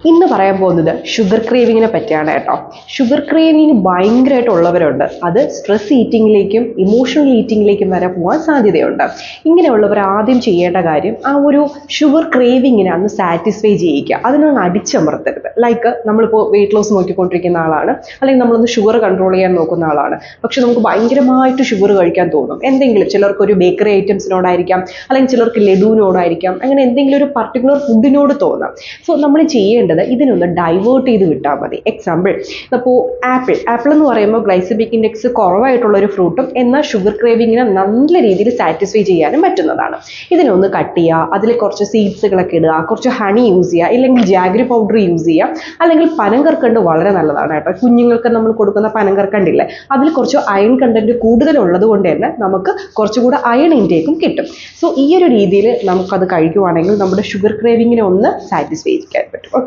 ഇന്ന് പറയാൻ പോകുന്നത് ഷുഗർ ക്രേവിങ്ങിനെ പറ്റിയാണ് കേട്ടോ. ഷുഗർ ക്രേവിങ് ഭയങ്കരമായിട്ടുള്ളവരുണ്ട്. അത് സ്ട്രെസ് ഈറ്റിങ്ങിലേക്കും ഇമോഷണൽ ഈറ്റിങ്ങിലേക്കും വരെ പോകാൻ സാധ്യതയുണ്ട്. ഇങ്ങനെയുള്ളവർ ആദ്യം ചെയ്യേണ്ട കാര്യം ആ ഒരു ഷുഗർ ക്രേവിങ്ങിനെ അന്ന് സാറ്റിസ്ഫൈ ചെയ്യിക്കുക, അതിനൊന്ന് അടിച്ചമർത്തരുത്. ലൈക്ക് നമ്മളിപ്പോൾ വെയിറ്റ് ലോസ് നോക്കിക്കൊണ്ടിരിക്കുന്ന ആളാണ്, അല്ലെങ്കിൽ നമ്മളൊന്ന് ഷുഗർ കൺട്രോൾ ചെയ്യാൻ നോക്കുന്ന ആളാണ്. പക്ഷെ നമുക്ക് ഭയങ്കരമായിട്ട് ഷുഗർ കഴിക്കാൻ തോന്നും. എന്തെങ്കിലും ചിലർക്കൊരു ബേക്കറി ഐറ്റംസിനോടായിരിക്കാം, അല്ലെങ്കിൽ ചിലർക്ക് ലഡുവിനോടായിരിക്കാം, അങ്ങനെ എന്തെങ്കിലും ഒരു പർട്ടിക്കുലർ ഫുഡിനോട് തോന്നാം. സോ നമ്മൾ ചെയ്യേണ്ടത് ഇതിനൊന്ന് ഡൈവേർട്ട് ചെയ്ത് വിട്ടാൽ മതി. എക്സാമ്പിൾ, ഇപ്പോൾ ആപ്പിൾ എന്ന് പറയുമ്പോൾ ഗ്ലൈസമിക് ഇൻഡെക്സ് കുറവായിട്ടുള്ള ഒരു ഫ്രൂട്ടും എന്നാൽ ഷുഗർ ക്രേവിങ്ങിനെ നല്ല രീതിയിൽ സാറ്റിസ്ഫൈ ചെയ്യാനും പറ്റുന്നതാണ്. ഇതിനൊന്ന് കട്ട് ചെയ്യുക, അതിൽ കുറച്ച് സീഡ്സുകളൊക്കെ ഇടുക, കുറച്ച് ഹണി യൂസ് ചെയ്യുക, ഇല്ലെങ്കിൽ ജാഗ്രി പൗഡർ യൂസ് ചെയ്യുക, അല്ലെങ്കിൽ പനങ്കർക്കണ്ട് വളരെ നല്ലതാണ് കേട്ടോ. കുഞ്ഞുങ്ങൾക്ക് നമ്മൾ കൊടുക്കുന്ന പനങ്കർക്കണ്ടില്ലേ, അതിൽ കുറച്ച് അയൺ കണ്ടന്റ് കൂടുതലുള്ളത് കൊണ്ട് തന്നെ നമുക്ക് കുറച്ചുകൂടെ അയൺ ഇൻടേക്കും കിട്ടും. സോ ഈ ഒരു രീതിയിൽ നമുക്കത് കഴിക്കുവാണെങ്കിൽ നമ്മുടെ ഷുഗർ ക്രേവിങ്ങിനെ ഒന്ന് സാറ്റിസ്ഫൈ ചെയ്യാൻ പറ്റും. ഓക്കെ.